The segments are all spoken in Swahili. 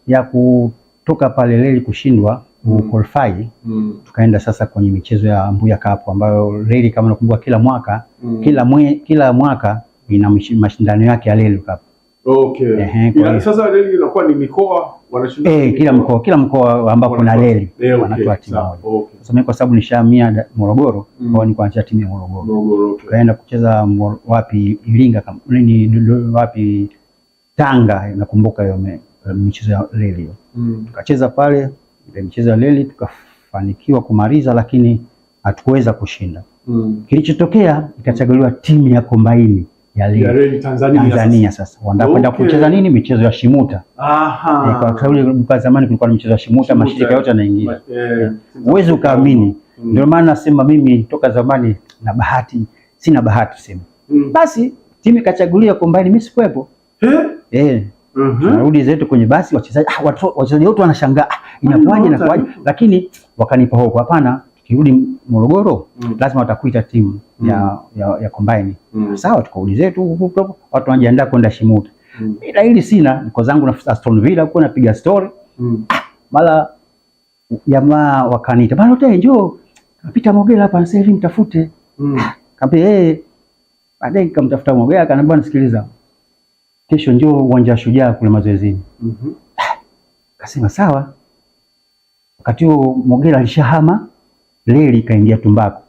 ya kutoka pale Reli kushindwa qualify, tukaenda sasa kwenye michezo ya Mbuya Cup ambayo Reli kama nakumbuka kila mwaka ina mashindano yake ya Reli Cup. Okay. Sasa Reli inakuwa ni mikoa wanashindana. Kila mkoa ambapo kuna Reli wanatoa timu moja. Sasa mimi kwa sababu nishahamia Morogoro, kwa ni kuanzia timu ya Morogoro. Tukaenda kucheza wapi Iringa wapi Tanga, nakumbuka hiyo michezo ya Reli hiyo. Tukacheza pale ile michezo ya Reli tukafanikiwa kumaliza, lakini hatukuweza kushinda. Kilichotokea ikachaguliwa timu ya kombaini ya Reli Tanzania sasa. Wanakwenda kucheza nini? Michezo ya Shimuta. Kwa sababu kwa zamani kulikuwa na michezo ya Shimuta, mashirika yote yanaingia. Uwezi ukaamini. Ndio maana nasema mimi toka zamani na bahati, sina bahati sema. Basi timu ikachaguliwa kombaini, mimi sikuwepo. Tunarudi zetu kwenye basi, wachezaji wote wanashangaa inakuaje, lakini wakanipa hofu, hapana, tukirudi Morogoro lazima watakuita timu ya kombaini. Sawa, tukarudi zetu, watu wanajiandaa kwenda Shimuta. Bila hili sina, niko zangu na Aston Villa huko napiga story. Mara jamaa wakaniita, bwana wote njoo, napita Mogela hapa sasa hivi mtafute. Kaambia baadaye nikamtafuta Mogela, akaniambia nisikiliza, kesho njoo uwanja wa Shujaa kule mazoezini. Kasema sawa. Wakati huo Mogela alishahama Reli, kaingia Tumbaku.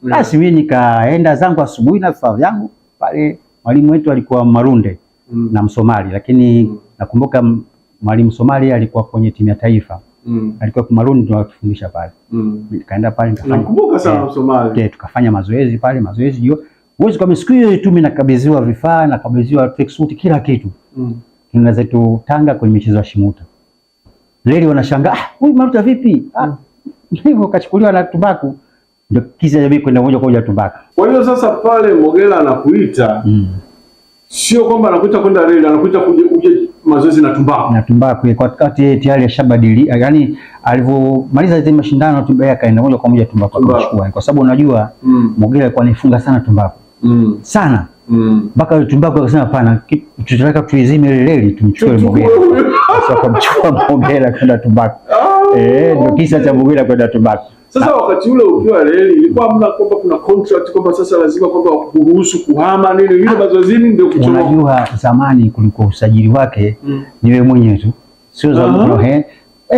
Basi mimi nikaenda zangu asubuhi na vifaa vyangu pale. Mwalimu wetu alikuwa Marunde na Msomali, lakini nakumbuka mwalimu Somali alikuwa kwenye timu ya taifa. Alikuwa Marunde ndio akifundisha pale. Nikaenda pale nikafanya. Nakumbuka sana Msomali. Tukafanya mazoezi pale, mazoezi hiyo. Uwezo kama siku hiyo tu mimi nakabidhiwa vifaa, nakabidhiwa tracksuit, kila kitu. Tunaenda zetu Tanga kwenye michezo ya Shimuta. Reli wanashangaa, huyu Maruta vipi? Hivyo kachukuliwa na Tumbaku. Ndio kisa jamii kwenda moja kwa moja Tumbaku. Kwa hiyo sasa pale Mogela anakuita, sio kwamba anakuita kwenda Reli, anakuita uje mazoezi na Tumbaku. Na Tumbaku kwa wakati tayari ashabadili, yani alivyomaliza zile mashindano Tumbaku akaenda moja kwa moja Tumbaku akachukua, kwa sababu unajua Mogela alikuwa anifunga sana Tumbaku. Sana. Mpaka Tumbaku akasema hapana, tutataka tuizime Reli tumchukue Mogela. Sasa akamchukua Mogela kwenda Tumbaku. Ndio kisa cha Mogela kwenda Tumbaku. Sasa wakati ule ukiwa Reli ilikuwa hamna kwamba kuna contract kwamba sasa lazima kwamba kuruhusu kuhama nini, ile mazoezini ndio kuchoma. Unajua zamani kulikuwa usajili wake ni wewe mwenyewe tu. Sio zamani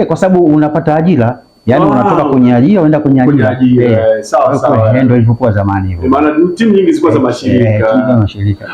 kwa sababu unapata ajira, yani unatoka kwenye ajira unaenda kwenye ajira. Sawa. Ndio ilivyokuwa zamani hivyo. Maana timu nyingi zilikuwa za mashirika. Mashirika.